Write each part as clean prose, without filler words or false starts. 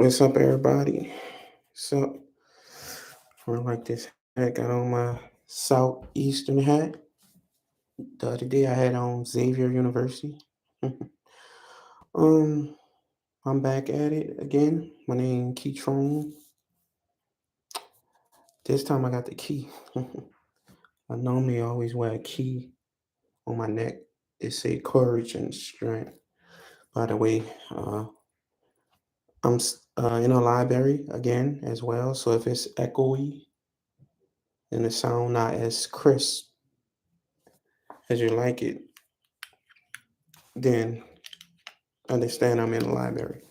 What's up, everybody? So, I like this hat. Got on my Southeastern hat. The other day, I had on Xavier University. um, I'm back at it again. My name Keytron. This time, I got the key. I normally always wear a key on my neck. It say courage and strength. By the way, I'm in a library again as well. So if it's echoey and the sound not as crisp as you like it, then understand I'm in the library.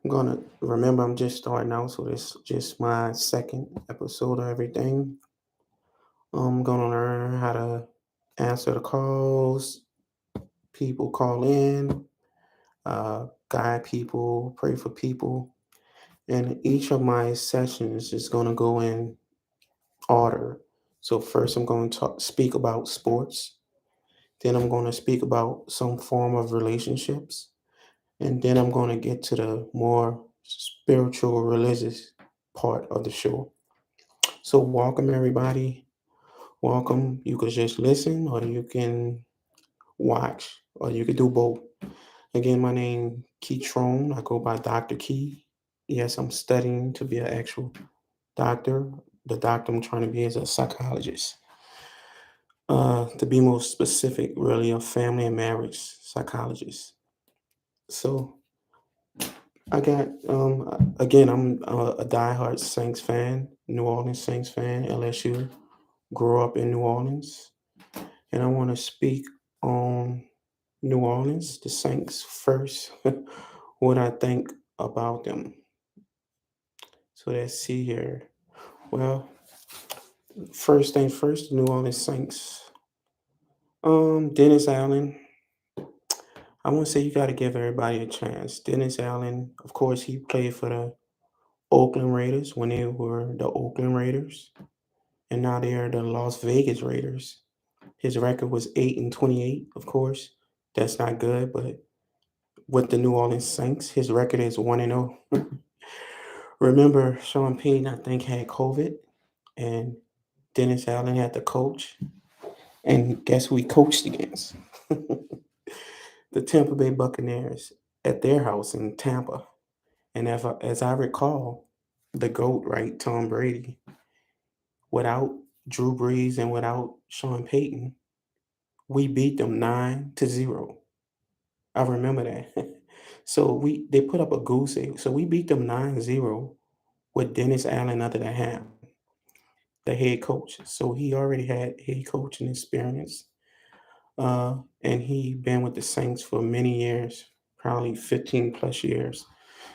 I'm gonna remember I'm just starting out, so this just my second episode of everything. I'm gonna learn how to answer the calls, people call in, guide people, pray for people, and each of my sessions is gonna go in order. So first, I'm going to speak about sports. Then I'm going to speak about some form of relationships. And then I'm going to get to the more spiritual, religious part of the show. So, welcome everybody. Welcome. You could just listen, or you can watch, or you could do both. Again, my name Keytron. I go by Dr. Key. Yes, I'm studying to be an actual doctor. The doctor I'm trying to be is a psychologist. To be more specific, really a family and marriage psychologist. So I got again. I'm a diehard Saints fan, New Orleans Saints fan, LSU. Grew up in New Orleans, and I want to speak on New Orleans, the Saints first. What I think about them. So let's see here. Well, first thing first, New Orleans Saints. Dennis Allen. I want to say you got to give everybody a chance. Dennis Allen, of course, he played for the Oakland Raiders when they were the Oakland Raiders, and now they are the Las Vegas Raiders. His record was 8-28, of course. That's not good, but with the New Orleans Saints, his record is 1-0. Remember, Sean Payton, I think, had COVID, and Dennis Allen had the coach. And guess who he coached against? The Tampa Bay Buccaneers at their house in Tampa. And as I recall, the GOAT, right, Tom Brady, without Drew Brees and without Sean Payton, we beat them 9-0. I remember that. So they put up a goose egg. So we beat them 9-0 with Dennis Allen under the helm, the head coach. So he already had head coaching experience. And he been with the Saints for many years, probably 15 plus years.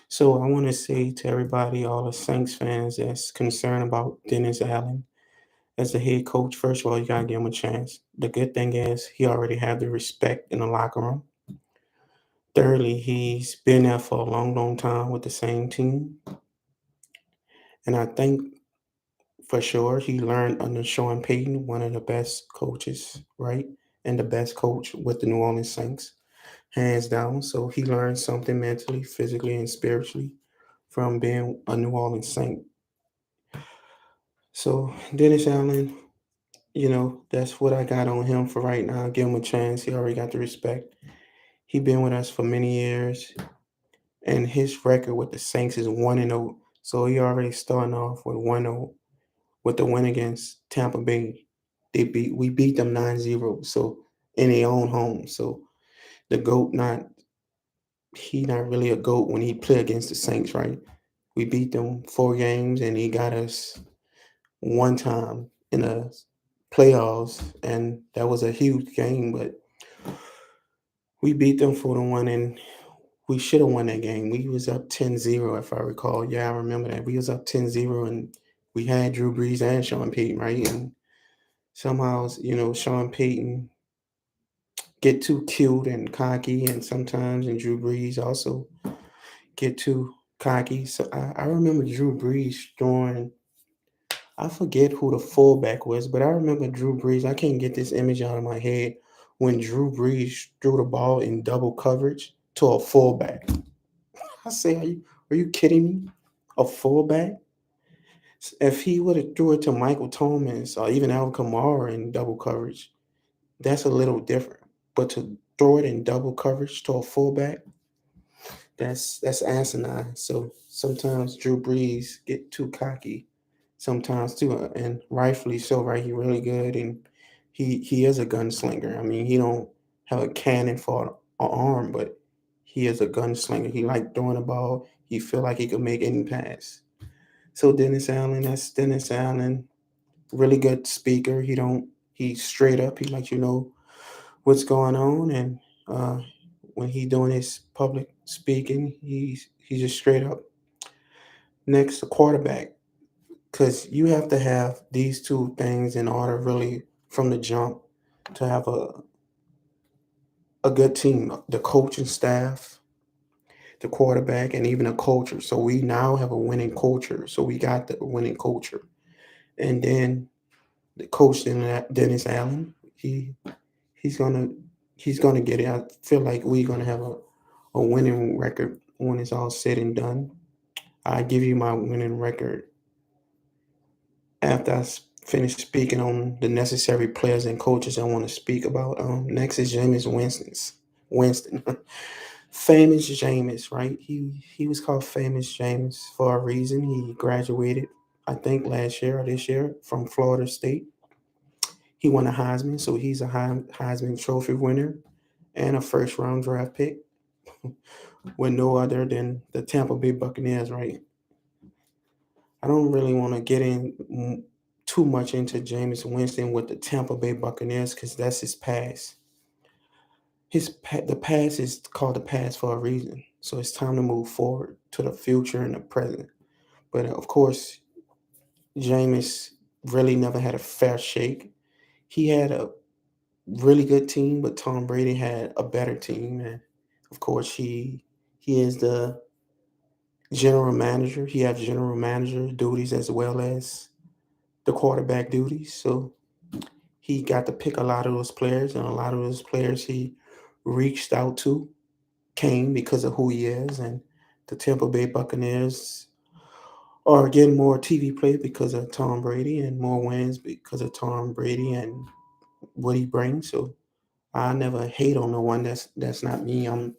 So I want to say to everybody, all the Saints fans that's concerned about Dennis Allen as the head coach, first of all, you gotta give him a chance. The good thing is he already have the respect in the locker room. Thirdly, he's been there for a long, long time with the same team. And I think for sure he learned under Sean Payton, one of the best coaches, right? And the best coach with the New Orleans Saints, hands down. So he learned something mentally, physically, and spiritually from being a New Orleans Saint. So Dennis Allen, that's what I got on him for right now. Give him a chance. He already got the respect. He been with us for many years, and his record with the Saints is 1-0. So he already starting off with 1-0 with the win against Tampa Bay. We beat them 9-0. So in their own home. So the GOAT he not really a GOAT when he play against the Saints, right? We beat them 4 games and he got us one time in the playoffs, and that was a huge game, but we beat them 4-1, and we should have won that game. We was up 10-0, if I recall. Yeah, I remember that. We was up 10-0, and we had Drew Brees and Sean Payton, right? And somehow, Sean Payton get too cute and cocky, and sometimes, and Drew Brees also get too cocky. So I remember Drew Brees throwing, I forget who the fullback was, but I remember Drew Brees. I can't get this image out of my head when Drew Brees threw the ball in double coverage to a fullback. I say, Are you kidding me? A fullback? If he would have threw it to Michael Thomas or even Alvin Kamara in double coverage, that's a little different. But to throw it in double coverage to a fullback, that's asinine. So sometimes Drew Brees get too cocky, sometimes too, and rightfully so. Right, he really good, and he is a gunslinger. I mean, he don't have a cannon for an arm, but he is a gunslinger. He like throwing a ball. He feel like he could make any pass. So Dennis Allen, that's Dennis Allen. Really good speaker. He's straight up. He lets you know what's going on, and uh, when he doing his public speaking, he's just straight up. Next, the quarterback, because you have to have these two things in order, really, from the jump, to have a good team. The coaching staff, the quarterback, and even a culture. So we now have a winning culture. So we got the winning culture, and then the coach, Dennis Allen, he's gonna he's gonna get it. I feel like we're gonna have a winning record when it's all said and done. I give you my winning record after finish speaking on the necessary players and coaches I want to speak about. Next is Jameis Winston, famous Jameis, right? He was called famous Jameis for a reason. He graduated, I think, last year or this year from Florida State. He won a Heisman, so he's a Heisman Trophy winner and a first round draft pick with no other than the Tampa Bay Buccaneers, right? I don't really want to get in too much into Jameis Winston with the Tampa Bay Buccaneers because that's his past. The past is called the past for a reason. So it's time to move forward to the future and the present. But of course, Jameis really never had a fair shake. He had a really good team, but Tom Brady had a better team, and of course, he is the general manager. He has general manager duties as well as the quarterback duties. So he got to pick a lot of those players, and a lot of those players he reached out to came because of who he is. And the Tampa Bay Buccaneers are getting more TV play because of Tom Brady and more wins because of Tom Brady and what he brings. So I never hate on no one. That's not me. I'm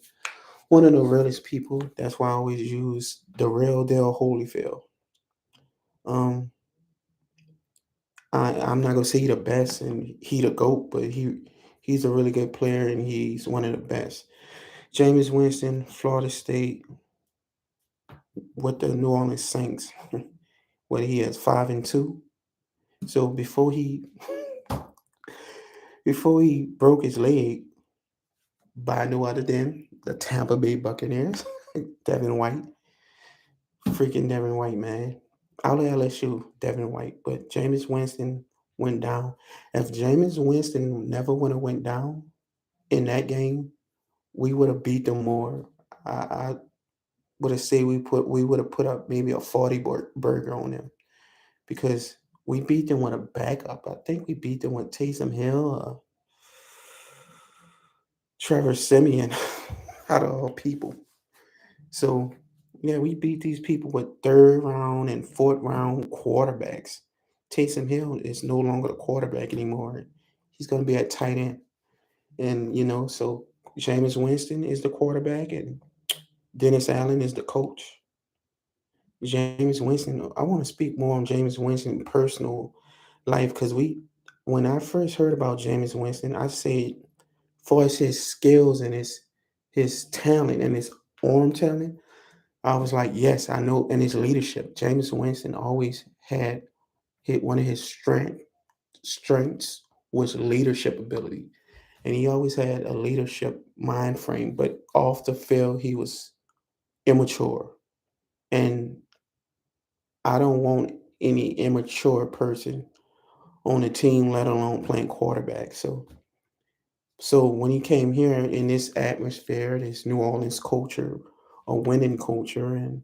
one of the realest people. That's why I always use the real Dale Holyfield. Um, I'm not gonna say he the best and he the goat, but he's a really good player and he's one of the best. Jameis Winston, Florida State, with the New Orleans Saints, where he has 5-2. So before he broke his leg by no other than the Tampa Bay Buccaneers, Devin White, freaking Devin White, man. Out of LSU, Devin White, but Jameis Winston went down. If Jameis Winston never would have went down in that game, we would have beat them more. I would have say we would have put up maybe a 40 burger on them because we beat them with a backup. I think we beat them with Taysom Hill, Trevor Simeon, out of all people. So yeah, we beat these people with third round and fourth round quarterbacks. Taysom Hill is no longer the quarterback anymore. He's going to be at tight end, and so Jameis Winston is the quarterback, and Dennis Allen is the coach. James Winston. I want to speak more on James Winston personal life because when I first heard about James Winston, I said, for his skills and his talent and his arm talent, I was like, yes, I know. And his leadership, James Winston always had hit one of his strengths was leadership ability, and he always had a leadership mind frame. But off the field, he was immature, and I don't want any immature person on the team, let alone playing quarterback. So when he came here in this atmosphere, this New Orleans culture, a winning culture, and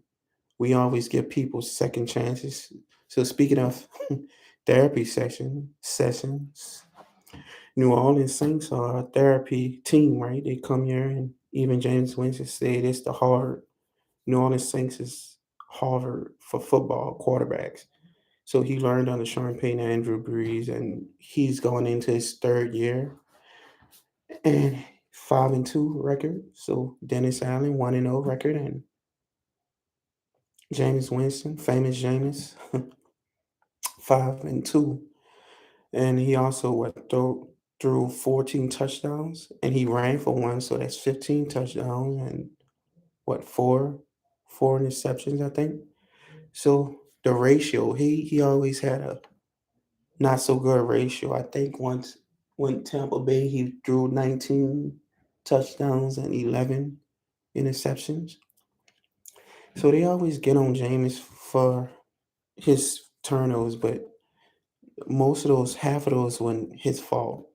we always give people second chances. So speaking of therapy sessions, New Orleans Saints are a therapy team, right? They come here, and even James Winston said it's the hard New Orleans Saints is Harvard for football quarterbacks. So he learned under Sean Payton and Andrew Brees, and he's going into his third year and 5-2 record. So Dennis Allen 1-0 record, and Jameis Winston, famous Jameis, 5-2, and he also threw 14 touchdowns, and he ran for one, so that's 15 touchdowns and what four interceptions, I think. So the ratio, he always had a not so good ratio. I think once when Tampa Bay he threw 19 touchdowns and 11 interceptions. So they always get on Jameis for his turnovers, but most of those, half of those, when his fault.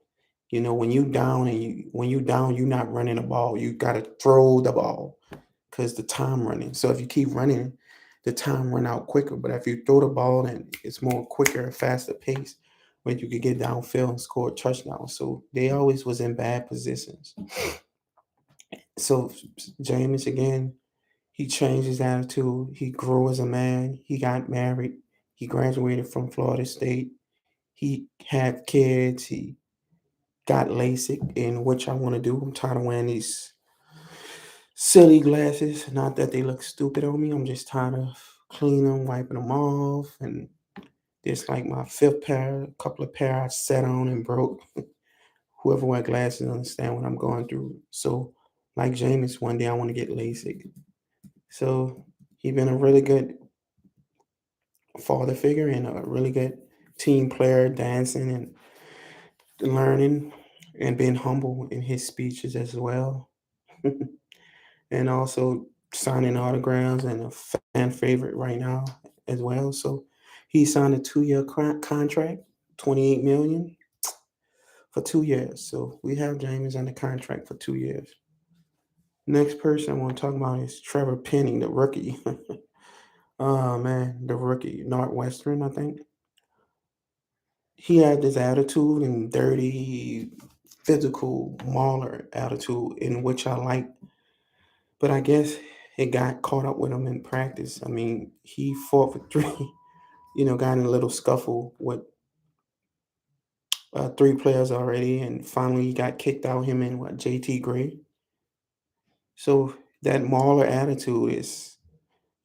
You know, when you down, you're not running the ball. You gotta throw the ball because the time running. So if you keep running, the time run out quicker. But if you throw the ball, then it's more quicker and faster pace when you could get downfield and score a touchdown. So they always was in bad positions. So Jameis again, he changed his attitude. He grew as a man. He got married. He graduated from Florida State. He had kids. He got LASIK, in which I want to do. I'm tired of wearing these silly glasses. Not that they look stupid on me. I'm just tired of cleaning them, wiping them off. And it's like my fifth pair, a couple of pair I sat on and broke. Whoever wear glasses understand what I'm going through. So, like Jameis, one day I want to get LASIK. So, he been a really good father figure and a really good team player, dancing and learning and being humble in his speeches as well. And also signing autographs and a fan favorite right now as well. So he signed a 2-year contract, 28 million for 2 years. So we have James under contract for 2 years. Next person I want to talk about is Trevor Penning, the rookie. Oh man, the rookie, Northwestern, I think. He had this attitude and dirty, physical, mauler attitude, in which I like. But I guess it got caught up with him in practice. I mean, he fought for three, got in a little scuffle with three players already, and finally he got kicked out. Him and what JT Gray. So that Mauler attitude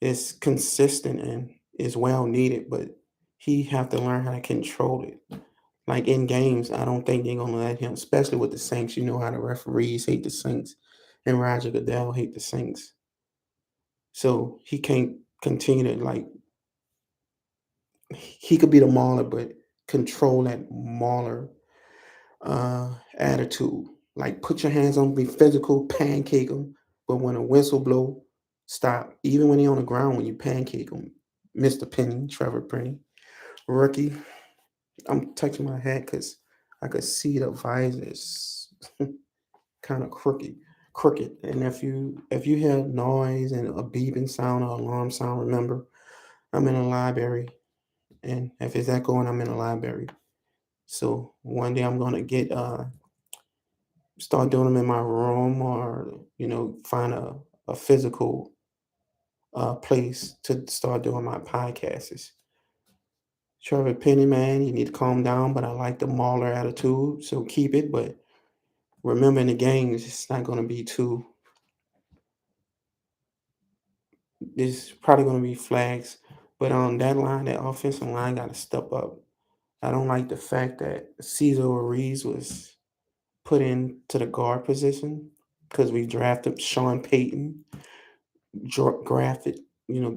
is consistent and is well needed, but he have to learn how to control it. Like in games, I don't think they're gonna let him, especially with the Saints. You know how the referees hate the Saints, and Roger Goodell hate the Saints. So he can't continue to like he could be the mauler, but control that mauler attitude. Like put your hands on, be physical, pancake them. But when a whistle blow, stop. Even when he on the ground, when you pancake him, Mr. Penny, Trevor Penny, rookie. I'm touching my head because I could see the visor is kind of crooked. And if you hear noise and a beeping sound or alarm sound, remember I'm in a library, and if it's echoing, I'm in a library. So one day I'm gonna get start doing them in my room, or find a physical place to start doing my podcasts. Trevor Penny, man, you need to calm down, but I like the mauler attitude, so keep it. But remember, in the games, it's not gonna be too. There's probably gonna be flags, but on that line, that offensive line, got to step up. I don't like the fact that Cesar Ruiz was put into the guard position because we drafted Sean Payton, drafted,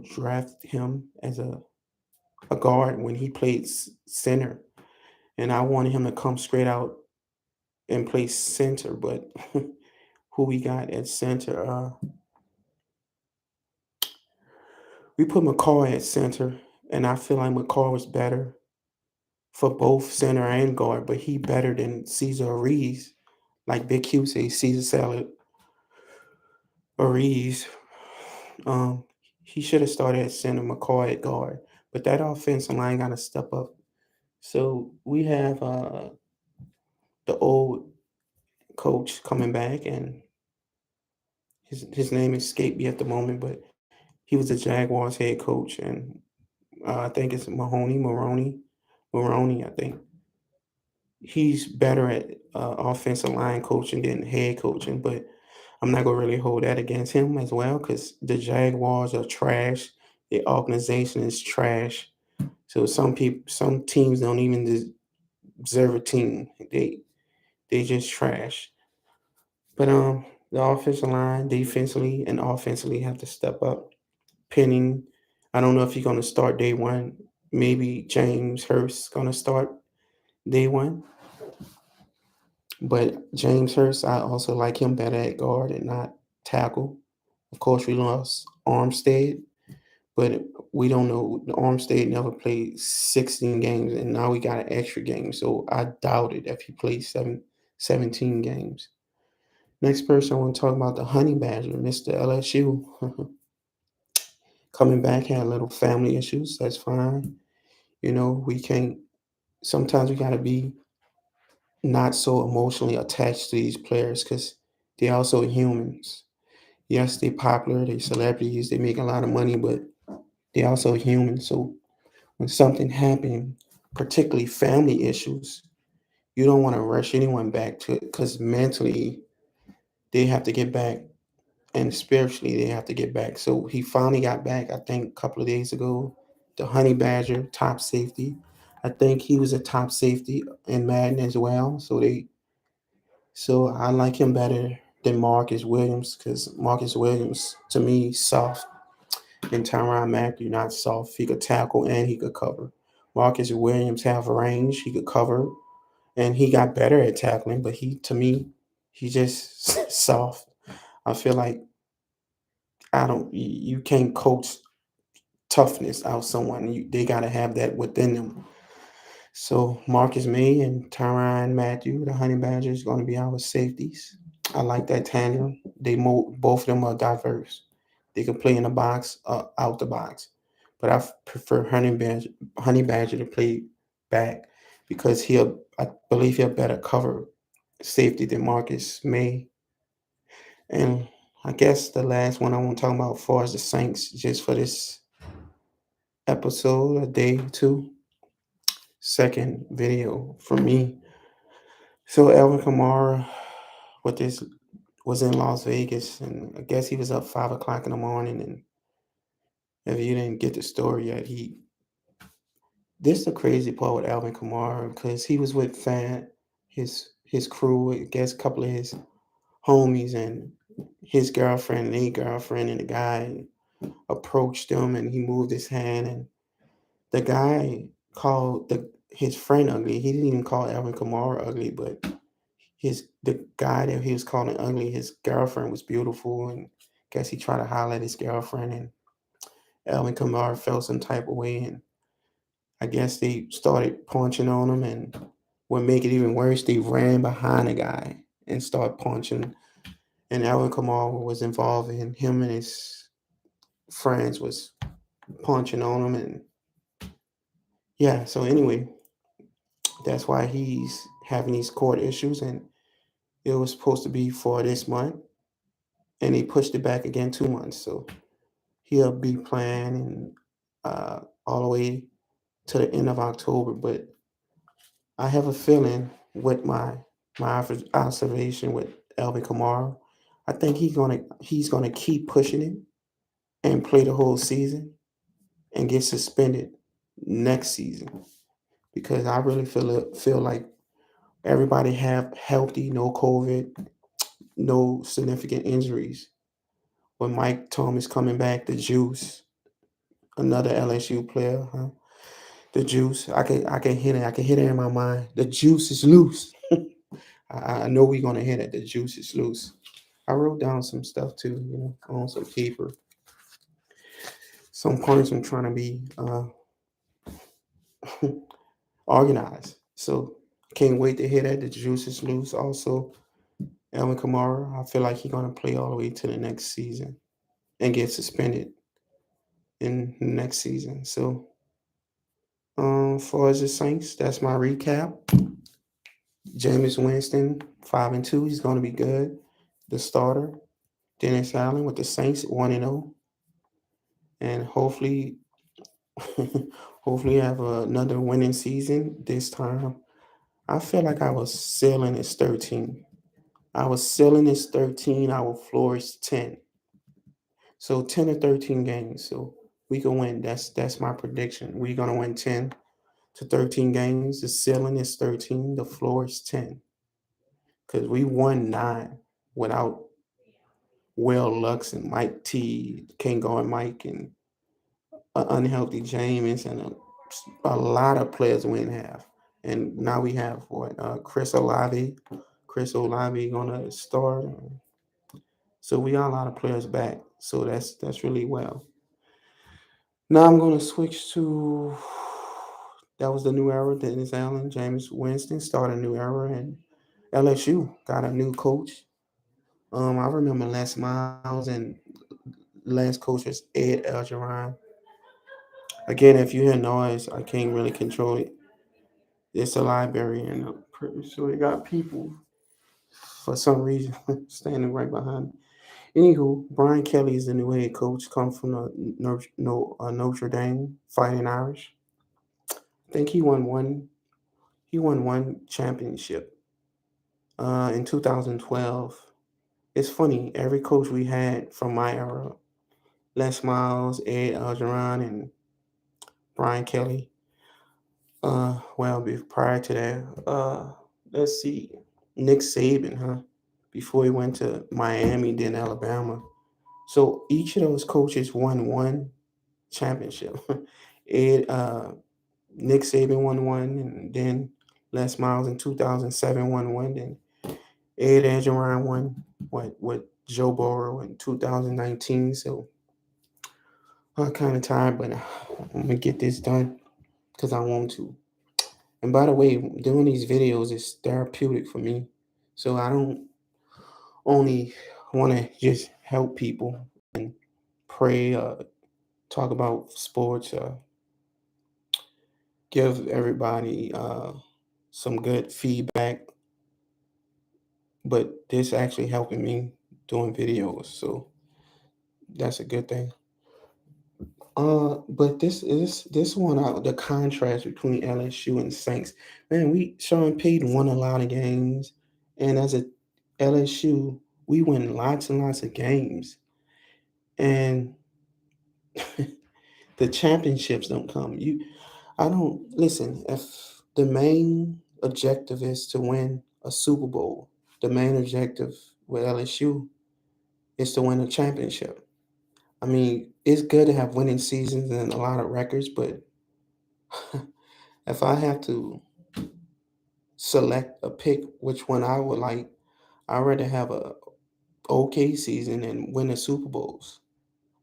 drafted him as a guard when he played center. And I wanted him to come straight out and play center, but who we got at center? We put McCall at center, and I feel like McCall was better for both center and guard, but he better than Cesar Reeves. Like Big Q say, Caesar salad or Reeves. Um, he should have started at center, McCoy at guard. But that offensive line got to step up. So we have the old coach coming back, and his name escaped me at the moment, but He was the Jaguars head coach, and I think it's Maroney. I think he's better at offensive line coaching than head coaching, but I'm not gonna really hold that against him as well because the Jaguars are trash. The organization is trash. So some teams don't even deserve a team. They just trash. But the offensive line, defensively and offensively, have to step up. Penning, I don't know if he's gonna start day one. Maybe James Hurst gonna start day one. But James Hurst, I also like him better at guard and not tackle. Of course, we lost Armstead, but we don't know. Armstead never played 16 games, and now we got an extra game. So I doubt it if he plays 17 games. Next person I want to talk about the Honey Badger, Mr. LSU. Coming back, had a little family issues. That's fine. We can't, sometimes we got to be not so emotionally attached to these players because they're also humans. Yes, they're popular, they're celebrities, they make a lot of money, but they're also human. So when something happened, particularly family issues, you don't want to rush anyone back to it because mentally they have to get back and spiritually they have to get back. So he finally got back, I think, a couple of days ago. The Honey Badger, top safety. I think he was a top safety in Madden as well. So I like him better than Marcus Williams because Marcus Williams to me soft and Tyrann Mathieu not soft. He could tackle and he could cover. Marcus Williams have range. He could cover and he got better at tackling, but he to me he just soft. I feel like I don't you can't coach toughness out someone. They gotta have that within them. So Marcus May and Tyrann Mathieu, the Honey Badgers, going to be our safeties. I like that tandem. Both of them are diverse. They can play in the box, out the box. But prefer Honey Badger to play back because I believe he'll better cover safety than Marcus May. And I guess the last one I want to talk about for is the Saints, just for this episode, a day two, second video for me. So Alvin Kamara, with this was in Las Vegas, and I guess he was up 5 o'clock in the morning. And if you didn't get the story yet, this is the crazy part with Alvin Kamara because he was with his crew, I guess a couple of his homies and his girlfriend and a girlfriend, and the guy approached him and he moved his hand, and the guy called his friend ugly. He didn't even call Alvin Kamara ugly, but the guy that he was calling ugly, his girlfriend was beautiful, and guess he tried to holler at his girlfriend, and Alvin Kamara felt some type of way, and I guess they started punching on him, and what make it even worse, they ran behind the guy and started punching, and Alvin Kamara was involved in him and his friends was punching on him, and yeah. So anyway, that's why he's having these court issues, and it was supposed to be for this month, and they pushed it back again 2 months. So he'll be playing all the way to the end of October. But I have a feeling with my observation with Alvin Kamara, I think he's gonna keep pushing it and play the whole season and get suspended next season because I really feel like everybody have healthy, no COVID, no significant injuries. With Mike Thomas coming back, the Juice, another LSU player, huh? The juice. I can hit it. I can hit it in my mind. The juice is loose. I know we're gonna hit it. The juice is loose. I wrote down some stuff too, on some paper. Some points I'm trying to be organized. So can't wait to hit it. The juice is loose. Also, Alvin Kamara, I feel like he's gonna play all the way to the next season and get suspended in the next season. So for the Saints, that's my recap. Jameis Winston, 5-2. He's going to be good. The starter, Dennis Allen with the Saints, 1-0. and hopefully, hopefully have another winning season this time. I feel like I was ceiling is 13. I was ceiling is 13. Our floor is 10. So 10 or 13 games. So we can win. That's my prediction. We're gonna win 10 to 13 games. The ceiling is 13. The floor is 10. Because we won 9 without Will Lux and Mike T, Kango and Mike, and unhealthy James, and a lot of players we didn't have. And now we have what Chris Olave. Chris Olave gonna start. So we got a lot of players back. So that's really well. Now I'm gonna switch to that was the new era. Dennis Allen, James Winston started a new era, and LSU got a new coach. I remember Les Miles and last coach was Ed Algeron. Again, if you hear noise, I can't really control it. It's a library, and I'm pretty sure they got people for some reason standing right behind me. Anywho, Brian Kelly is the new head coach. Come from the Notre Dame Fighting Irish. I think he won one. He won one championship in 2012. It's funny. Every coach we had from my era, Les Miles, Ed Algeron, and Brian Kelly. Well, prior to that, let's see, Nick Saban, huh? Before he went to Miami, then Alabama. So each of those coaches won one championship. Ed, Nick Saban won one, and then Les Miles in 2007 won one, then Ed Angeron won what with Joe Burrow in 2019. So I'm kind of tired, but I'm gonna get this done because I want to. And by the way, doing these videos is therapeutic for me. So I don't only want to just help people and pray, talk about sports, give everybody some good feedback, but this actually helping me doing videos. So that's a good thing. But this one out the contrast between LSU and Saints. Man, we Sean Payton won a lot of games, and as a LSU, we win lots and lots of games, and the championships don't come. I don't listen. If the main objective is to win a Super Bowl, the main objective with LSU is to win a championship. I mean, it's good to have winning seasons and a lot of records, but if I have to select a pick which one I would like, I'd rather have a okay season and win the Super Bowls.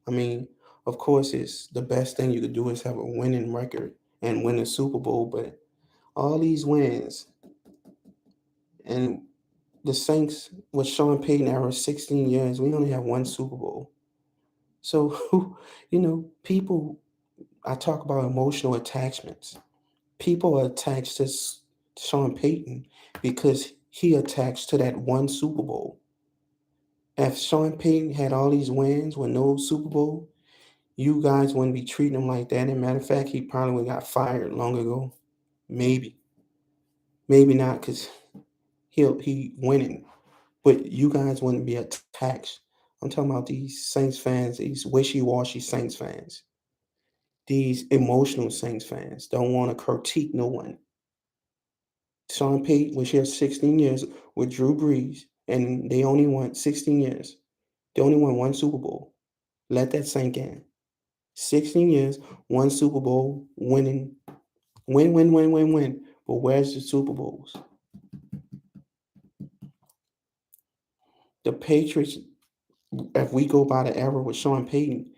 I mean, of course, it's the best thing you could do is have a winning record and win a Super Bowl, but all these wins and the Saints with Sean Payton era 16 years, we only have one Super Bowl. So, people, I talk about emotional attachments. People are attached to Sean Payton because he attached to that one Super Bowl. If Sean Payton had all these wins with no Super Bowl, you guys wouldn't be treating him like that. And matter of fact, he probably would have got fired long ago. Maybe, maybe not, because he winning. But you guys wouldn't be attached. I'm talking about these Saints fans, these wishy-washy Saints fans, these emotional Saints fans don't want to critique no one. Sean Payton was here 16 years with Drew Brees, and they only won 16 years. They only won one Super Bowl. Let that sink in. 16 years, one Super Bowl, winning, win. But where's the Super Bowls? The Patriots, if we go by the era with Sean Payton,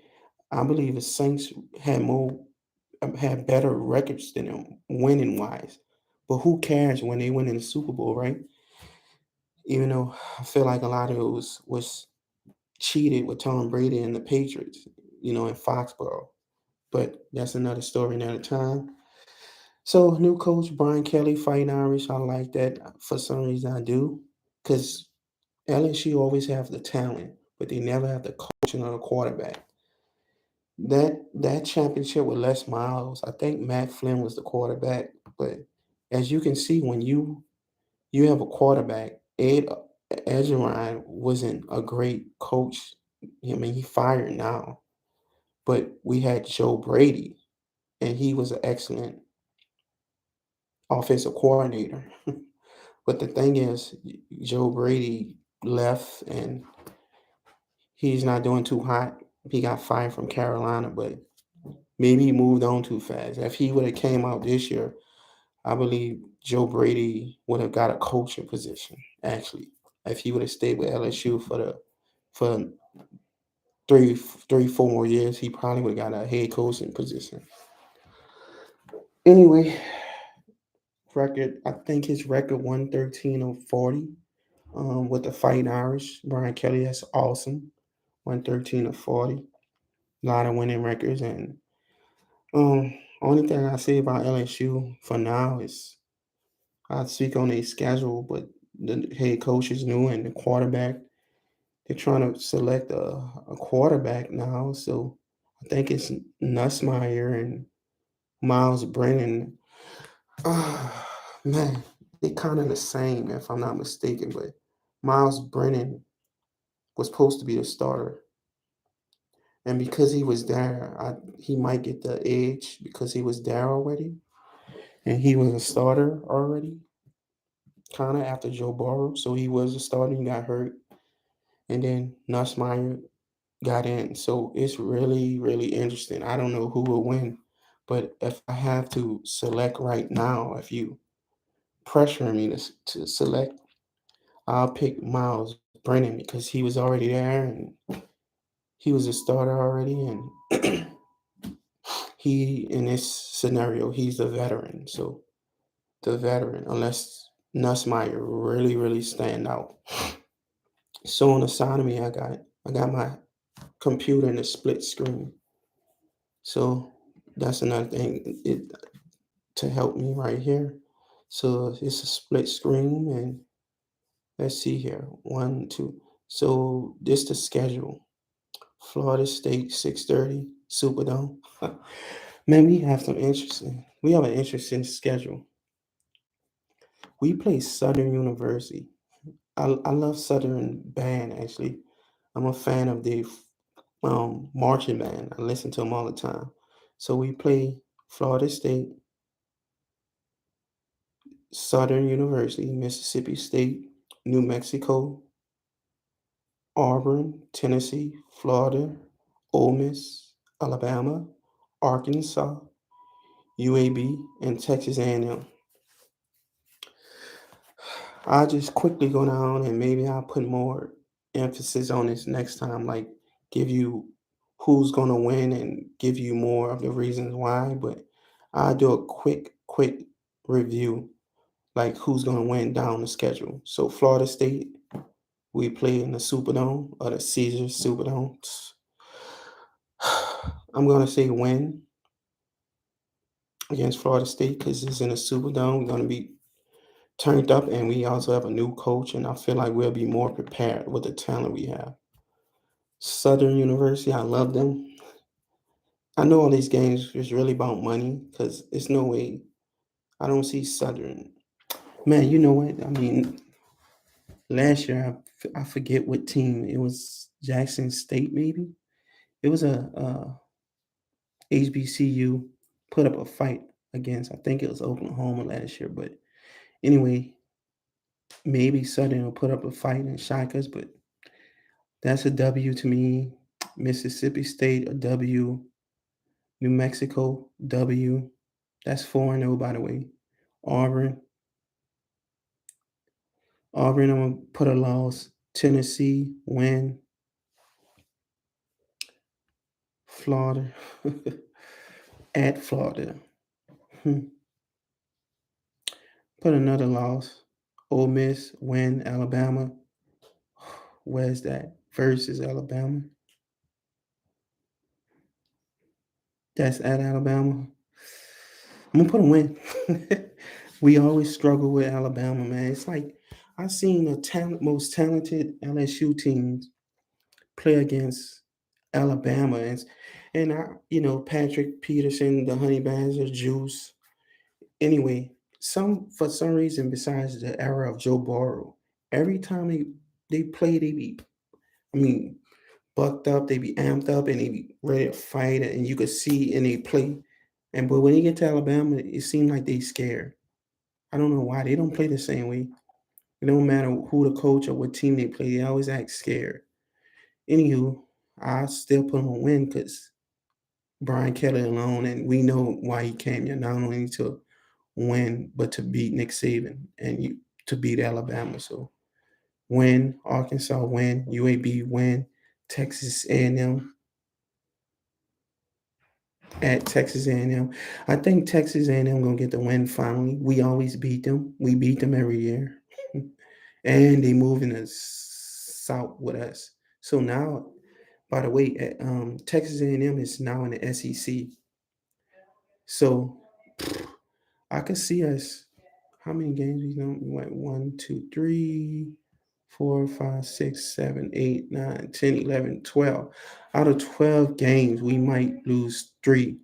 I believe the Saints had better records than them, winning wise. But who cares when they win in the Super Bowl, right? Even though I feel like a lot of it was cheated with Tom Brady and the Patriots, in Foxborough. But that's another story, another time. So, new coach Brian Kelly, fighting Irish. I like that for some reason. I do, because LSU always have the talent, but they never have the coaching or the quarterback. that championship with Les Miles, I think Matt Flynn was the quarterback. But as you can see, when you have a quarterback, Ed Ryan wasn't a great coach. I mean, he fired now, but we had Joe Brady, and he was an excellent offensive coordinator. But the thing is, Joe Brady left, and he's not doing too hot. He got fired from Carolina, but maybe he moved on too fast. If he would have came out this year, I believe Joe Brady would have got a coaching position. Actually, if he would have stayed with LSU for three, 4 more years, he probably would have got a head coaching position. Anyway, record. I think his record 113-40. With the Fighting Irish, Brian Kelly. That's awesome. 113-40. A lot of winning records, and only thing I say about LSU for now is I speak on a schedule, but the head coach is new and the quarterback. They're trying to select a quarterback now, so I think it's Nussmeier and Miles Brennan. Man, they kind of the same if I'm not mistaken, but Miles Brennan was supposed to be the starter, and because he was there, he might get the edge because he was there already, and he was a starter already, kind of after Joe Burrow. So he was a starter. He got hurt, and then Nussmeier got in. So it's really, really interesting. I don't know who will win, but if I have to select right now, if you pressure me to select, I'll pick Miles Brennan because he was already there and he was a starter already, and he in this scenario he's the veteran. So the veteran, unless Nussmeier really, really stand out. So on the side of me, I got my computer in a split screen. So that's another thing to help me right here. So it's a split screen, and let's see here. One, two. So this the schedule. Florida State 6:30 Superdome. Man, we have an interesting schedule. We play Southern University. I love Southern band actually. I'm a fan of the marching band. I listen to them all the time. So we play Florida State, Southern University, Mississippi State, New Mexico, Auburn, Tennessee, Florida, Ole Miss, Alabama, Arkansas, UAB, and Texas A&M. I'll just quickly go down and maybe I'll put more emphasis on this next time, like give you who's going to win and give you more of the reasons why. But I'll do a quick review, like who's going to win down the schedule. So, Florida State, we play in the Superdome or the Caesars Superdome. I'm going to say win against Florida State because it's in the Superdome. We're going to be turned up, and we also have a new coach, and I feel like we'll be more prepared with the talent we have. Southern University, I love them. I know all these games is really about money because it's no way I don't see Southern. Man, you know what? I mean, last year I forget what team it was. Jackson State, maybe. It was a HBCU put up a fight against. I think it was Oklahoma last year, but anyway, maybe Southern will put up a fight and shock us, but that's a W to me. Mississippi State, a W. New Mexico, W. That's 4-0, by the way. Auburn. Auburn, I'm going to put a loss. Tennessee, win. Florida. At Florida. Put another loss. Ole Miss, win. Alabama. Where's that? Versus Alabama. That's at Alabama. I'm gonna put a win. We always struggle with Alabama, man. It's like I've seen the most talented LSU teams play against Alabama, and Patrick Peterson, the Honey Badger, Juice. Anyway, for some reason besides the era of Joe Burrow, every time they play, they be, I mean, bucked up, they be amped up, and they be ready to fight, and you could see and they play. But when you get to Alabama, it seems like they scared. I don't know why they don't play the same way. It don't matter who the coach or what team they play, they always act scared. Anywho, I still put them on win because Brian Kelly alone, and we know why he came here. Not only to win, but to beat Nick Saban and to beat Alabama. So win, Arkansas win, UAB win, Texas A&M at Texas A&M. I think Texas A&M gonna get the win finally. We always beat them. We beat them every year, and they move in the south with us. So now, by the way, Texas A&M is now in the SEC. So I could see us. How many games we know? We went 1, 2, 3, 4, 5, 6, 7, 8, 9, 10, 11, 12. Out of 12 games, we might lose 3.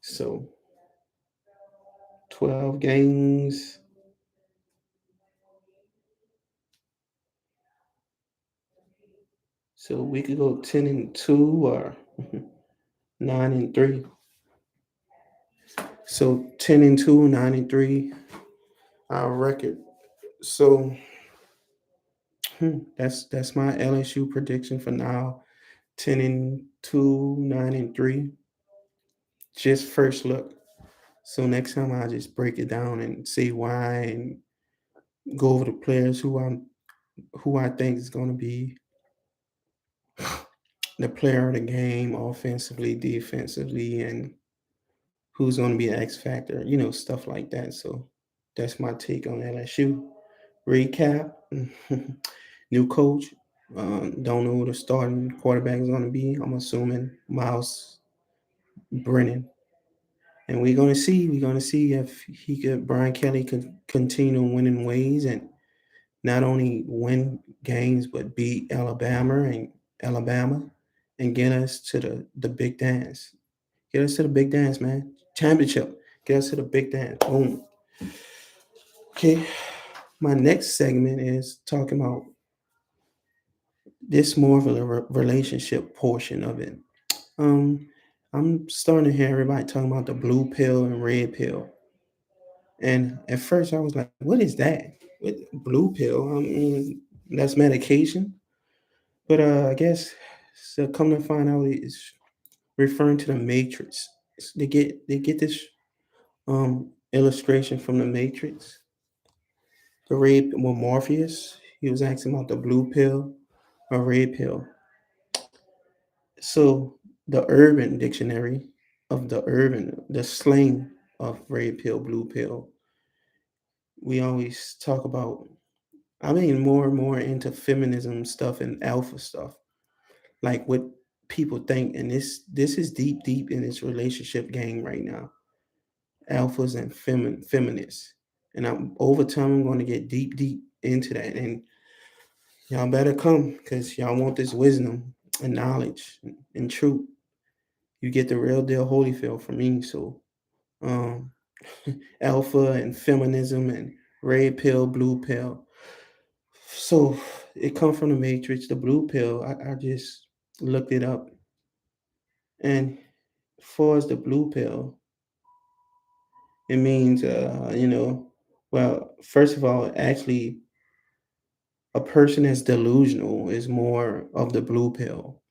So 12 games. So we could go 10-2 or 9-3. So 10-2, 9-3, our record. So that's my LSU prediction for now. 10-2, 9-3. Just first look. So next time I'll just break it down and say why and go over the players who I think is gonna be the player of the game, offensively, defensively, and who's gonna be an X factor, stuff like that. So that's my take on LSU. Recap: new coach. Don't know who the starting quarterback is gonna be. I'm assuming Miles Brennan. And we're gonna see if Brian Kelly could continue winning ways and not only win games but beat Alabama and get us to the big dance. Get us to the big dance, man. Championship. Get us to the big dance. Boom. Okay. My next segment is talking about this more of a relationship portion of it. Um, I'm starting to hear everybody talking about the blue pill and red pill. And at first I was like, what is that? What, blue pill? I mean, that's medication. But I guess so come to find out it's referring to the Matrix. They get this illustration from the Matrix. The red well, Morpheus. He was asking about the blue pill or red pill. So the urban dictionary the slang of red pill, blue pill, we always talk about, I mean, more and more into feminism stuff and alpha stuff, like what people think. And this is deep in this relationship game right now. Alphas and feminists, and over time I'm going to get deep into that. And y'all better come because y'all want this wisdom and knowledge and truth. You get the real deal Holyfield from me. So, um, alpha and feminism and red pill, blue pill. So it come from the Matrix. The blue pill, I just looked it up, and far as the blue pill, it means well, first of all, actually, a person that's delusional is more of the blue pill.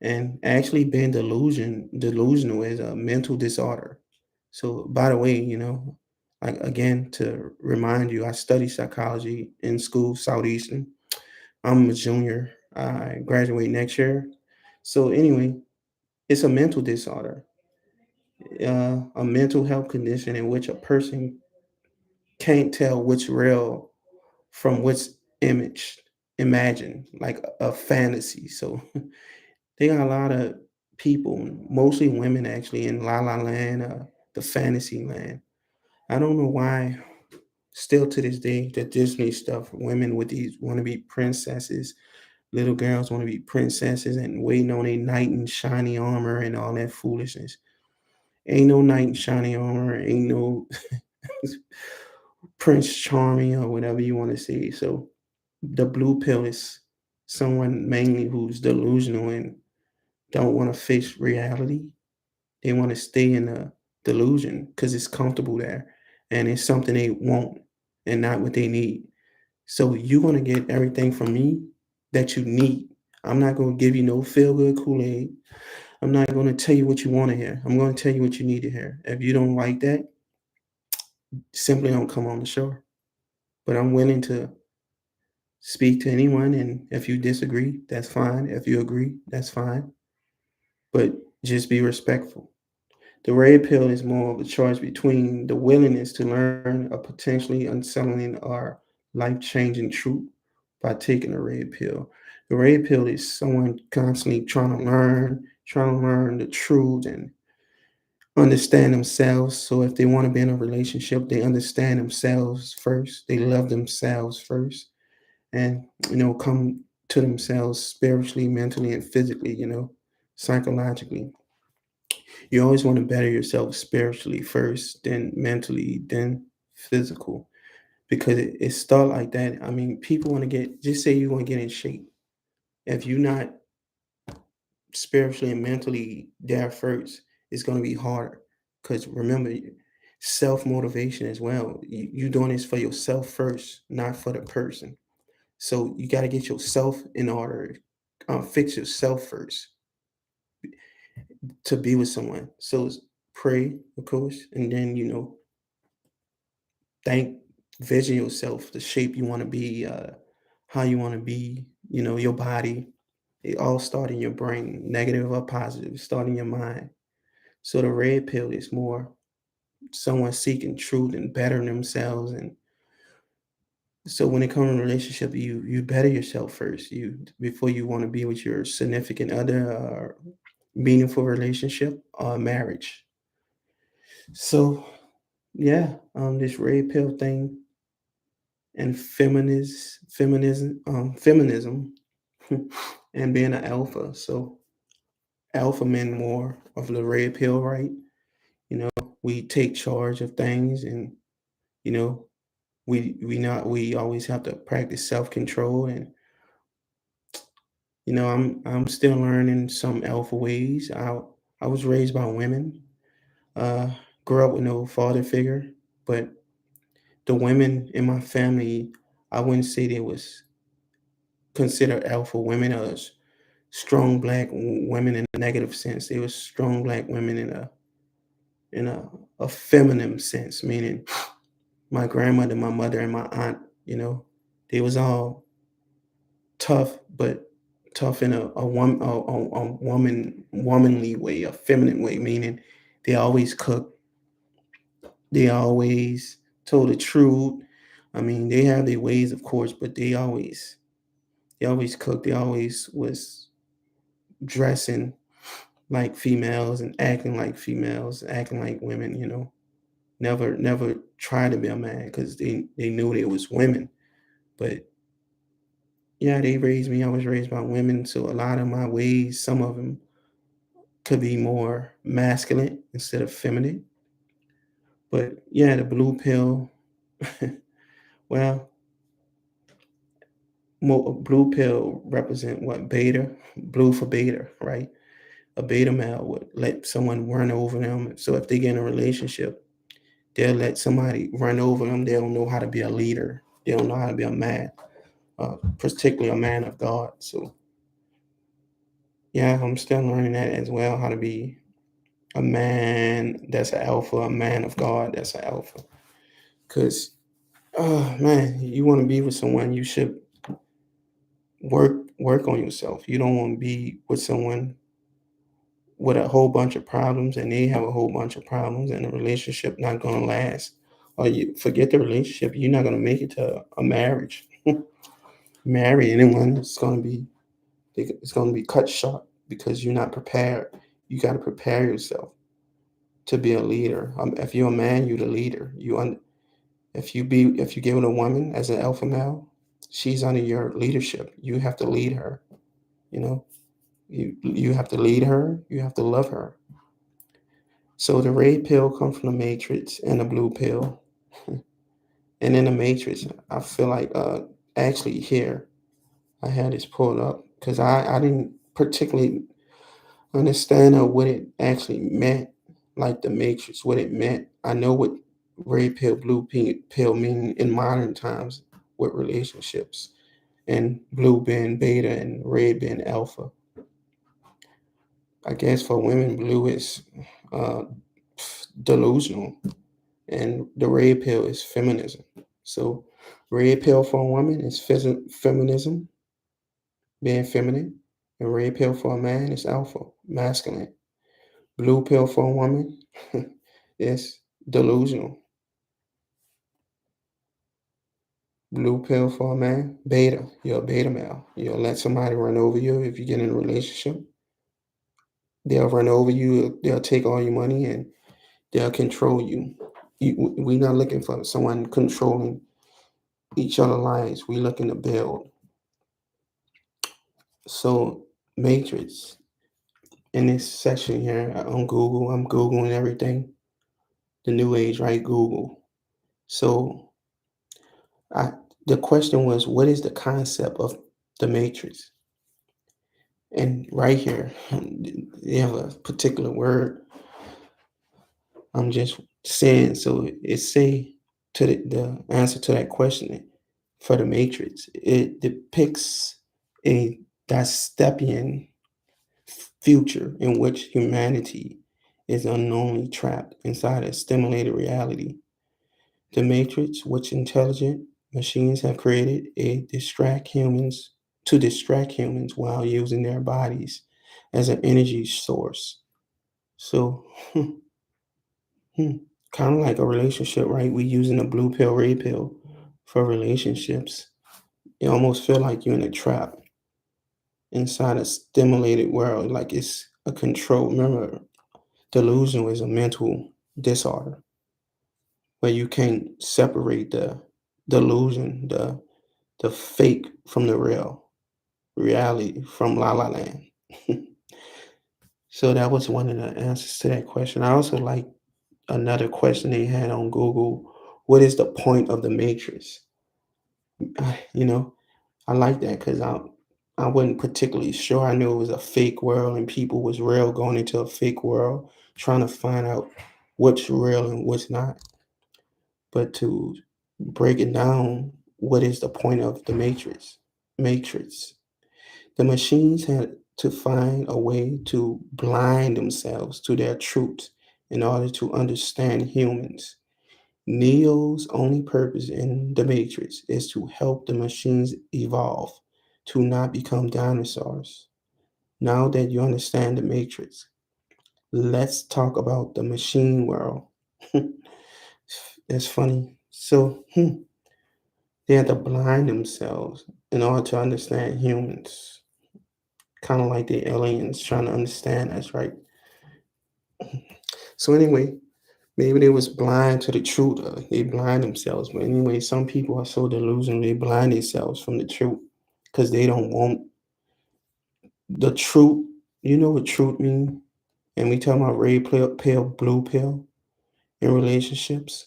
And actually being delusional is a mental disorder. So by the way, like again, to remind you, I study psychology in school, Southeastern. I'm a junior. I graduate next year. So anyway, it's a mental disorder, a mental health condition in which a person can't tell which real from which image imagined, like a fantasy. So they got a lot of people, mostly women actually, in La La Land, the fantasy land. I don't know why, still to this day, the Disney stuff, women with these want to be princesses, Little girls want to be princesses and waiting on a knight in shiny armor and all that foolishness. Ain't no knight in shiny armor. Ain't no Prince Charming or whatever you want to say. So the blue pill is someone mainly who's delusional and don't want to face reality. They want to stay in a delusion because it's comfortable there and it's something they want and not what they need. So you're going to get everything from me that you need. I'm not going to give you no feel good Kool Aid. I'm not going to tell you what you want to hear. I'm going to tell you what you need to hear. If you don't like that, simply don't come on the show. But I'm willing to speak to anyone. And if you disagree, that's fine. If you agree, that's fine. But just be respectful. The red pill is more of a choice between the willingness to learn a potentially unsettling or life changing truth by taking a red pill. The red pill is someone constantly trying to learn the truth and understand themselves. So if they want to be in a relationship, they understand themselves first. They love themselves first and, come to themselves spiritually, mentally, and physically, psychologically. You always want to better yourself spiritually first, then mentally, then physical. Because it start like that. I mean, people want to just say you want to get in shape. If you're not spiritually and mentally there first, it's going to be harder. Because remember, self motivation as well. You're doing this for yourself first, not for the person. So you got to get yourself in order. Fix yourself first to be with someone. So pray, of course, and then think, vision yourself, the shape you want to be, how you want to be, your body. It all start in your brain, negative or positive, start in your mind. So the red pill is more someone seeking truth and bettering themselves. And so when it comes to relationship, you better yourself first. You before you want to be with your significant other or meaningful relationship or marriage. So yeah, this red pill thing and feminism, and being an alpha. So alpha men more of the red pill, right? We take charge of things, and you know, we always have to practice self control, and I'm still learning some alpha ways. I was raised by women, uh, grew up with no father figure, but the women in my family, I wouldn't say they was considered alpha women as strong black women in a negative sense. They were strong black women in a feminine sense, meaning my grandmother, my mother, and my aunt. You know, they was all tough, but tough in a womanly way, a feminine way, meaning they always cooked, they always told the truth. I mean, they have their ways, of course, but they always cooked. They always was dressing like females and acting like females, acting like women. Never tried to be a man because they knew they was women. But yeah, they raised me. I was raised by women, so a lot of my ways, some of them could be more masculine instead of feminine. But yeah, the blue pill. Well, blue pill represent what beta, blue for beta, right? A beta male would let someone run over them. So if they get in a relationship, they'll let somebody run over them. They don't know how to be a leader. They don't know how to be a man, particularly a man of God. So yeah, I'm still learning that as well, how to be a man that's an alpha, a man of God that's an alpha. Because, oh man, you want to be with someone, you should work on yourself. You don't want to be with someone with a whole bunch of problems and they have a whole bunch of problems and the relationship not gonna last. Or you forget the relationship, you're not gonna make it to a marriage. Marry anyone, it's gonna be cut short because you're not prepared. You gotta prepare yourself to be a leader. If you're a man, you're the leader. If you give it a woman as an alpha male, She's under your leadership. You have to lead her. You know, you have to lead her. You have to love her. So the red pill comes from the matrix, and the blue pill. And in the matrix, I feel like actually here I had this pulled up because I didn't particularly understand what it actually meant, like the matrix, what it meant. I know what red pill, pill mean in modern times with relationships, and blue being beta and red being alpha. I guess for women, blue is uh, delusional, and the red pill is feminism. So, red pill for a woman is feminism, being feminine, and red pill for a man is alpha, masculine. Blue pill for a woman is delusional. Blue pill for a man, beta. You're a beta male. You'll let somebody run over you if you get in a relationship. They'll run over you. They'll take all your money and they'll control you. We're not looking for someone controlling each other's lives. We're looking to build. So, Matrix, in this section here on Google, I'm Googling everything. The new age, right? Google. So, I the question was, what is the concept of the Matrix? And right here, you have a particular word I'm just saying. So it say to the answer to that question for the Matrix. It depicts a dystopian future in which humanity is unknowingly trapped inside a stimulated reality. The Matrix, which intelligent machines have created, to distract humans while using their bodies as an energy source. So, kind of like a relationship, right? We using a blue pill, red pill for relationships. You almost feel like you're in a trap inside a stimulated world, like it's a control. Remember, delusion is a mental disorder where you can't separate the delusion, the fake from the real, reality from La La Land. So that was one of the answers to that question. I also like another question they had on Google. What is the point of the matrix? You know, I like that because I wasn't particularly sure. I knew it was a fake world and people was real going into a fake world, trying to find out what's real and what's not. But to break it down, what is the point of the matrix? Matrix. The machines had to find a way to blind themselves to their truth in order to understand humans. Neo's only purpose in the Matrix is to help the machines evolve, to not become dinosaurs. Now that you understand the Matrix, let's talk about the machine world. It's funny. So, they had to blind themselves in order to understand humans. Kind of like the aliens trying to understand us, right? So anyway, maybe they was blind to the truth. They blind themselves. But anyway, some people are so delusional they blind themselves from the truth because they don't want the truth. You know what truth mean? And we talking about red pill, blue pill in relationships.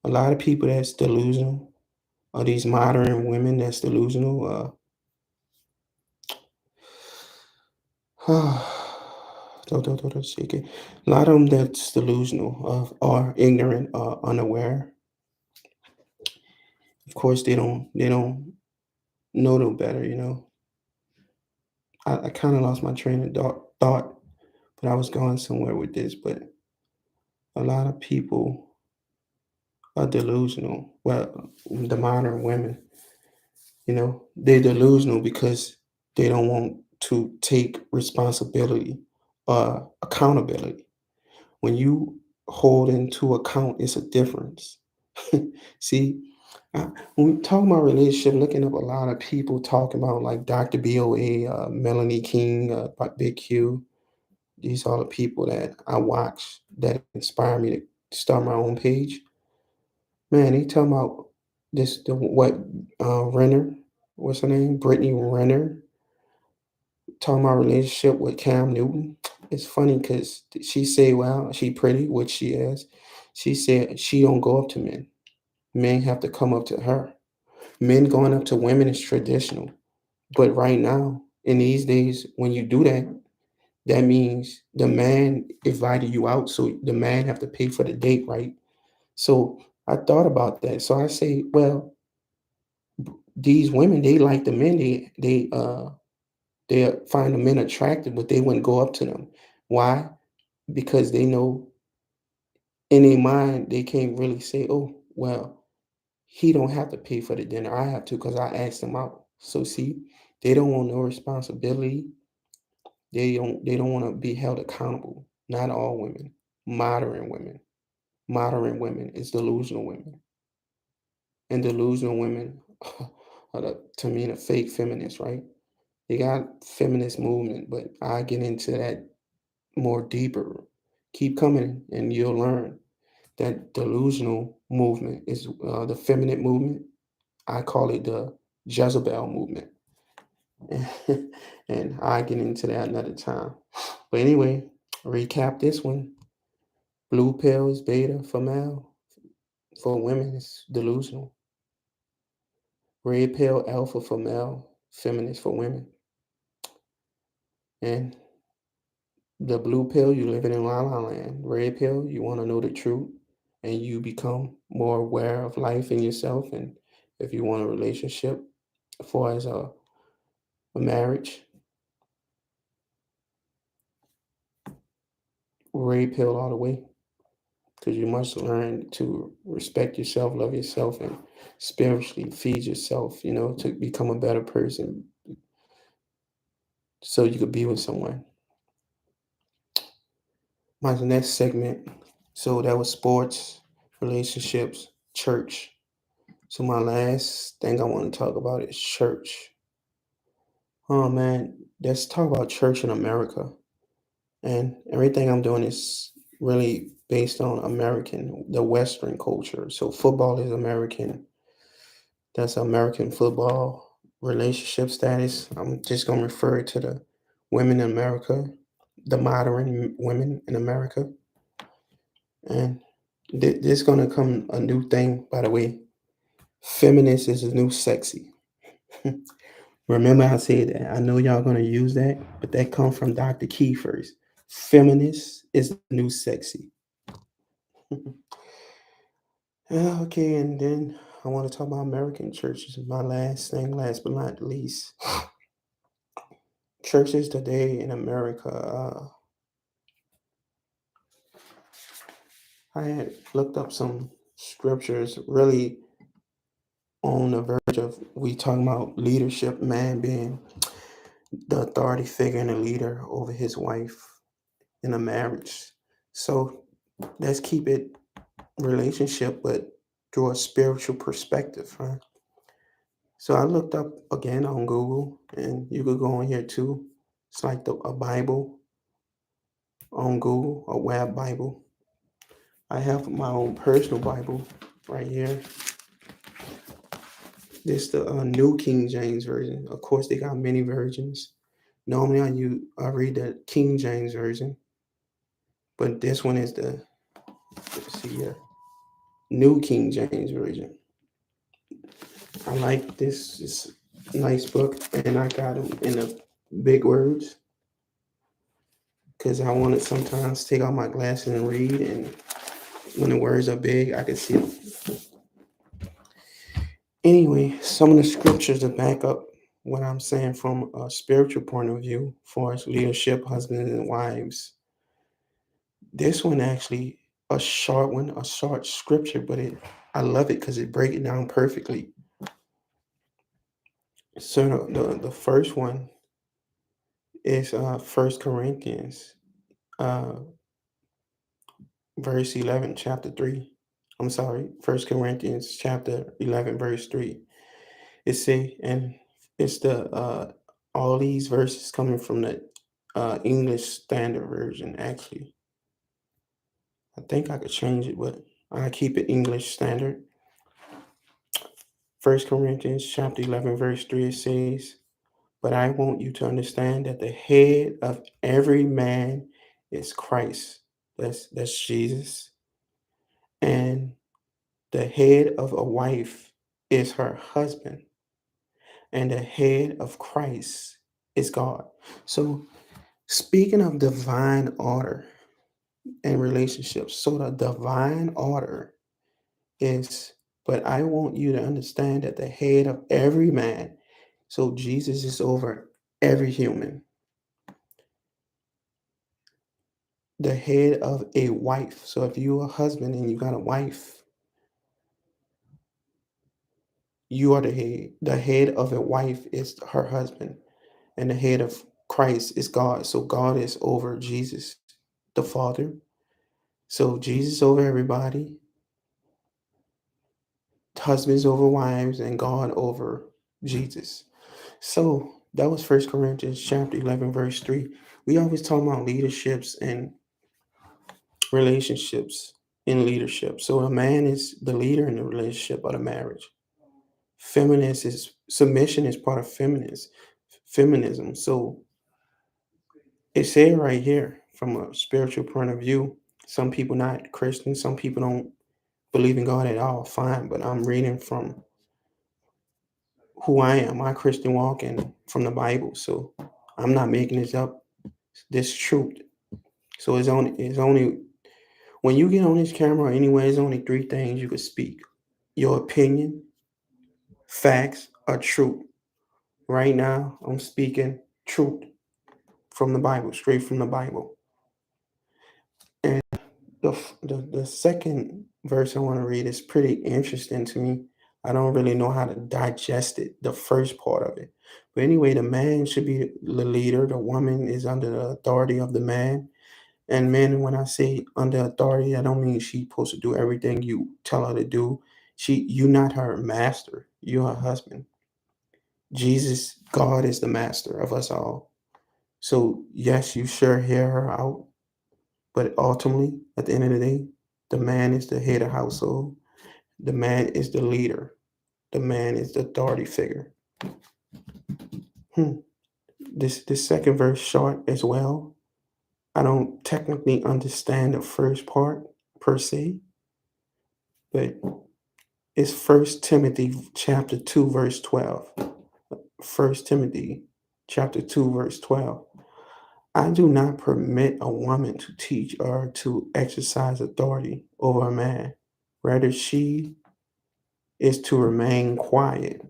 A lot of people that's delusional are these modern women that's delusional. Don't shake it. A lot of them that's delusional are ignorant, unaware. Of course, they don't know no better. I kind of lost my train of thought, but I was going somewhere with this. But a lot of people are delusional. Well, the modern women, they're delusional because they don't want to take responsibility or accountability. When you hold into account, it's a difference. See, I, when we talk about relationship, looking up a lot of people talking about like Dr. BOA, Melanie King, Big Q. These are the people that I watch that inspire me to start my own page. Man, they talking about this the what Renner. what's her name? Brittany Renner talking about relationship with Cam Newton. It's funny because she said, well, she pretty, which she is. She said she don't go up to men. Men have to come up to her. Men going up to women is traditional. But right now, in these days, when you do that, that means the man invited you out, so the man have to pay for the date, right? So I thought about that. So I say, well, these women, they like the men. They find the men attractive, but they wouldn't go up to them. Why? Because they know in their mind they can't really say, oh, well, he don't have to pay for the dinner. I have to because I asked him out. So see, they don't want no responsibility. They don't want to be held accountable. Not all women. Modern women. Modern women is delusional women. And delusional women are to me the fake feminists, right? They got feminist movement, but I get into that more deeper. Keep coming and you'll learn that delusional movement is the feminine movement. I call it the Jezebel movement. And I get into that another time. But anyway, recap this one. Blue pill is beta for male. For women, it's delusional. Red pill alpha for male. Feminist for women. And the blue pill, you living in la la land. Red pill, you want to know the truth and you become more aware of life and yourself. And if you want a relationship, as far as a marriage, red pill all the way. Because you must learn to respect yourself, love yourself, and spiritually feed yourself, to become a better person so you could be with someone. My next segment, so that was sports, relationships, church. So my last thing I want to talk about is church. Oh man, let's talk about church in America. And everything I'm doing is really based on American, the Western culture. So football is American. That's American football. Relationship status, I'm just going to refer to the women in America, the modern women in America. And there's going to come a new thing, by the way. Feminist is a new sexy. Remember I said that. I know y'all going to use that, but that comes from Dr. Key first. Feminist is the new sexy. Okay, and then I want to talk about American churches. My last thing, last but not least. Churches today in America. I had looked up some scriptures really on the verge of we talking about leadership, man being the authority figure and a leader over his wife in a marriage. So let's keep it relationship, but through a spiritual perspective, right? So I looked up again on Google, and you could go on here too. It's like a Bible on Google, a web Bible. I have my own personal Bible right here. This the New King James Version. Of course, they got many versions. Normally, I read the King James Version, but this one is the, let's see here, New King James Version. I like this. It's a nice book, and I got them in the big words because I want to sometimes take out my glasses and read, and when the words are big, I can see them. Anyway, some of the scriptures to back up what I'm saying from a spiritual point of view for as leadership, husbands and wives. This one actually a short scripture, but I love it because it breaks it down perfectly. So the first one is First Corinthians, uh, verse 11, chapter 3. I'm sorry, First Corinthians chapter 11, verse 3. It say, and it's all these verses coming from the English Standard Version. Actually, I think I could change it, but I keep it English Standard. First Corinthians chapter 11, verse 3, it says, "But I want you to understand that the head of every man is Christ." That's Jesus. And the head of a wife is her husband. And the head of Christ is God. So speaking of divine order and relationships, so the divine order is, but I want you to understand that the head of every man, so Jesus is over every human, the head of a wife. So if you're a husband and you got a wife, you are the head. The head of a wife is her husband, and the head of Christ is God. So God is over Jesus, the Father. So Jesus over everybody, husbands over wives, and God over Jesus. So that was First Corinthians chapter 11, verse 3. We always talk about leaderships and relationships in leadership. So a man is the leader in the relationship of the marriage. Feminist is submission is part of feminism. So it said right here from a spiritual point of view. Some people not Christian, some people don't believe in God at all. Fine, but I'm reading from who I am, my Christian walk, and from the Bible. So I'm not making this up. This truth. So it's only when you get on this camera anyway, it's only three things you could speak: your opinion, facts, or truth. Right now, I'm speaking truth from the Bible, straight from the Bible. And the second verse I want to read is pretty interesting to me. I don't really know how to digest it, the first part of it. But anyway, the man should be the leader. The woman is under the authority of the man. And men, when I say under authority, I don't mean she's supposed to do everything you tell her to do. You're not her master. You're her husband. Jesus, God is the master of us all. So yes, you sure hear her out, but ultimately, at the end of the day, the man is the head of household. The man is the leader. The man is the authority figure. Hmm. This second verse short as well. I don't technically understand the first part per se, but it's First Timothy chapter 2, verse 12. First Timothy chapter 2, verse 12. I do not permit a woman to teach or to exercise authority over a man. Rather, she is to remain quiet.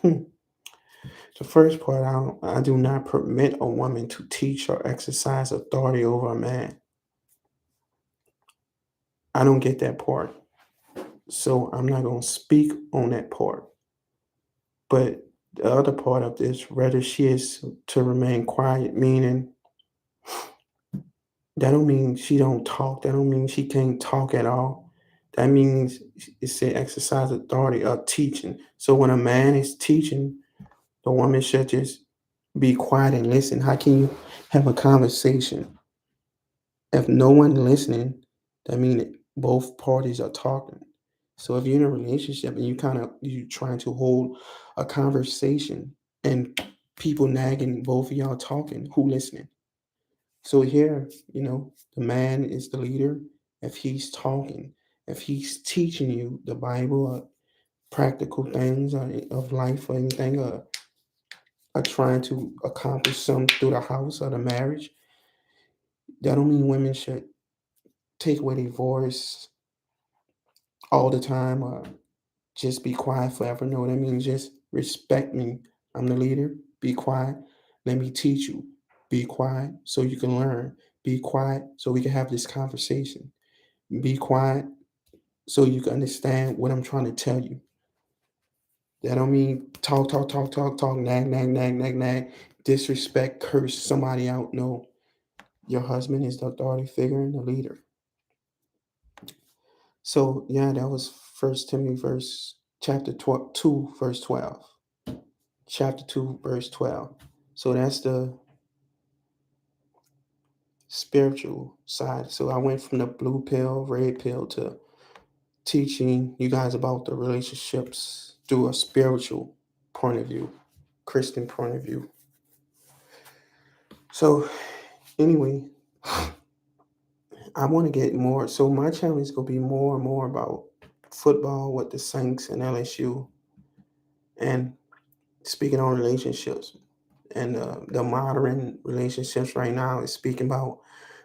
Hmm. The first part, I do not permit a woman to teach or exercise authority over a man. I don't get that part. So I'm not going to speak on that part. But the other part of this, rather she is to remain quiet, meaning that don't mean she don't talk. That don't mean she can't talk at all. That means it say exercise authority or teaching. So when a man is teaching, the woman should just be quiet and listen. How can you have a conversation if no one listening? That means both parties are talking. So if you're in a relationship and you trying to hold a conversation and people nagging, both of y'all talking, who listening? So here, the man is the leader. If he's talking, if he's teaching you the Bible or practical things of life or anything, or trying to accomplish something through the house or the marriage, that don't mean women should take away their voice all the time or just be quiet forever. No, that means just respect me. I'm the leader. Be quiet. Let me teach you. Be quiet so you can learn. Be quiet so we can have this conversation. Be quiet so you can understand what I'm trying to tell you. That don't mean talk, talk, talk, talk, talk, nag, nag, nag, nag, nag, disrespect, curse somebody out. No, your husband is the authority figure and the leader. So yeah, that was First Timothy chapter 12, 2, verse 12. Chapter 2, verse 12. So that's the spiritual side. So I went from the blue pill, red pill to teaching you guys about the relationships through a spiritual point of view, Christian point of view. So, anyway, I want to get more. So, my channel is going to be more and more about football with the Saints and LSU, and speaking on relationships. And the modern relationships right now is speaking about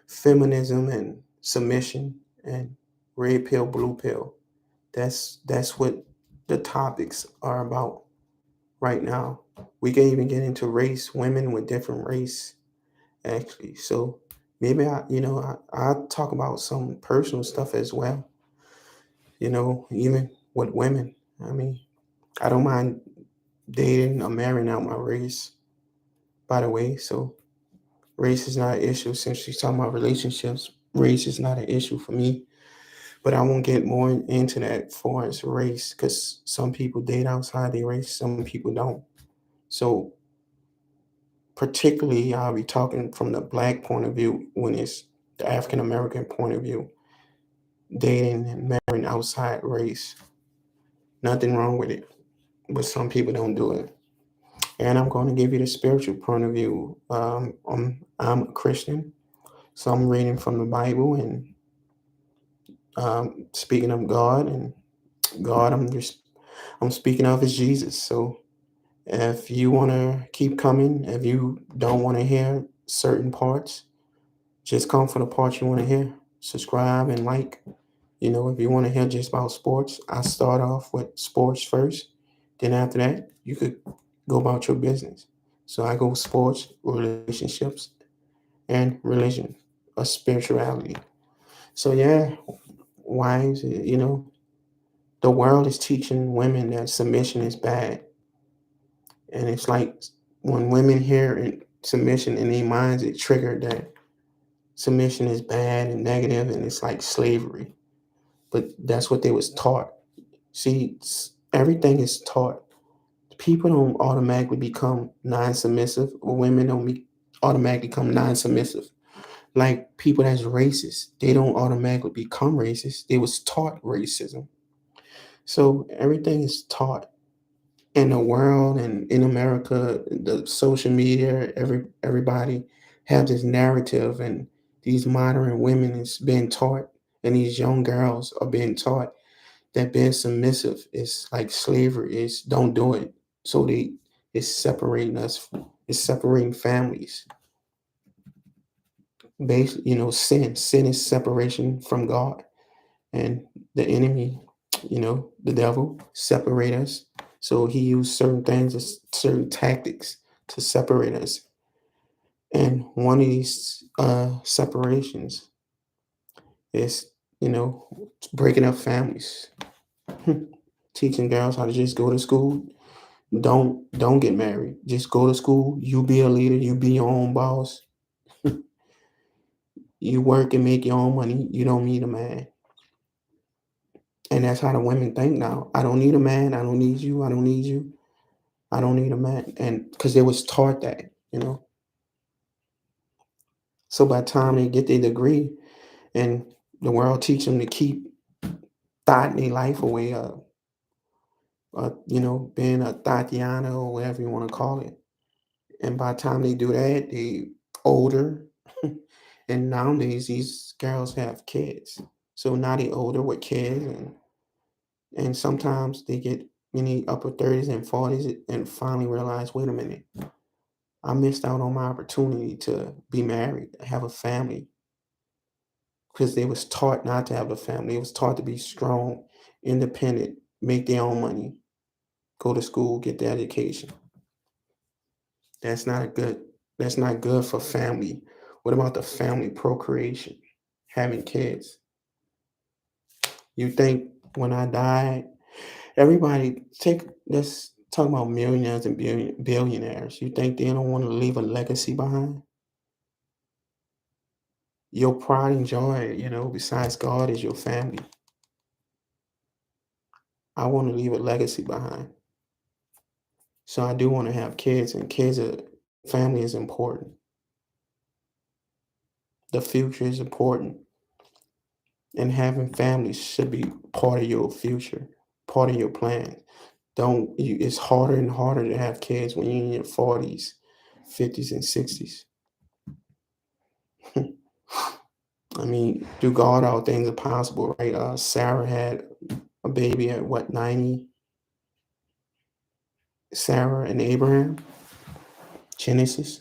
feminism and submission and red pill, blue pill. That's what the topics are about right now. We can even get into race, women with different race, actually. So maybe I talk about some personal stuff as well. Even with women. I mean, I don't mind dating or marrying out my race, by the way. So race is not an issue since she's talking about relationships. Race is not an issue for me. But I won't get more into that for as race because some people date outside their race, some people don't. So particularly, I'll be talking from the black point of view when it's the African American point of view, dating and marrying outside race. Nothing wrong with it, but some people don't do it. And I'm going to give you the spiritual point of view. I'm a Christian, so I'm reading from the Bible and speaking of God, and God I'm speaking of is Jesus. So if you want to keep coming, if you don't want to hear certain parts, just come for the parts you want to hear. Subscribe and like. If you want to hear just about sports, I start off with sports first. Then after that, you could go about your business. So I go sports, relationships, and religion, or spirituality. So yeah, wives, the world is teaching women that submission is bad. And it's like when women hear submission in their minds, it triggered that submission is bad and negative, and it's like slavery. But that's what they was taught. See, everything is taught. People don't automatically become non-submissive, or women don't automatically become non-submissive. Like people that's racist, they don't automatically become racist. They was taught racism. So everything is taught in the world and in America. The social media, everybody have this narrative, and these modern women is being taught, and these young girls are being taught that being submissive is like slavery. Is don't do it. So it's separating us. It's separating families. Basically, sin is separation from God, and the enemy, the devil, separate us. So he used certain things, certain tactics to separate us. And one of these separations is, breaking up families, teaching girls how to just go to school. Don't get married. Just go to school. You be a leader. You be your own boss. You work and make your own money. You don't need a man. And that's how the women think now. I don't need a man. I don't need you. I don't need you. I don't need a man. And because they was taught that. So by the time they get their degree and the world teach them to keep thought their life away, being a Tatiana or whatever you want to call it. And by the time they do that, they older. And nowadays these girls have kids. So now they older with kids, and sometimes they get in the upper 30s and 40s and finally realize, wait a minute, I missed out on my opportunity to be married, have a family, because they was taught not to have a family. They was taught to be strong, independent, make their own money, go to school, get the education. That's not good. That's not good for family. What about the family procreation, having kids? You think when I die, everybody let's talk about millionaires and billionaires. You think they don't want to leave a legacy behind? Your pride and joy, besides God, is your family. I want to leave a legacy behind. So I do want to have kids, and family is important. The future is important. And having families should be part of your future, part of your plan. Don't you, it's harder and harder to have kids when you're in your 40s, 50s, and 60s. I mean, through God, all things are possible, right? Sarah had a baby at what, 90? Sarah and Abraham, Genesis.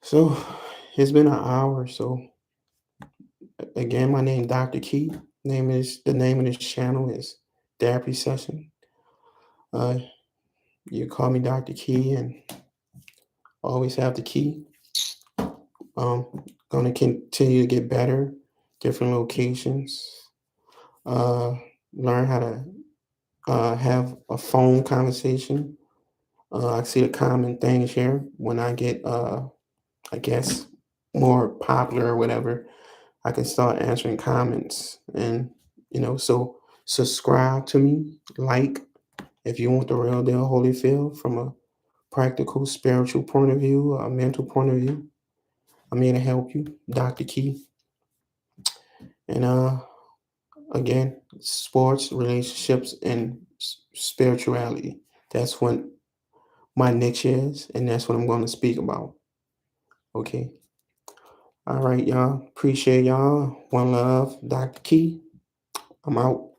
So it's been an hour. So again, my name Dr. Key. The name of this channel is Therapy Session. Uh, you call me Dr. Key, and always have the key. Going to continue to get better, different locations. Uh, Learn how to have a phone conversation. I see the common things here when I get, I guess, more popular or whatever. I can start answering comments, and so subscribe to me, like, if you want the real deal Holyfield from a practical spiritual point of view, a mental point of view. I'm here to help you, Dr. Key. And again, sports, relationships, and spirituality. That's what my niche is, and that's what I'm going to speak about. Okay. All right, y'all. Appreciate y'all. One love, Dr. Key. I'm out.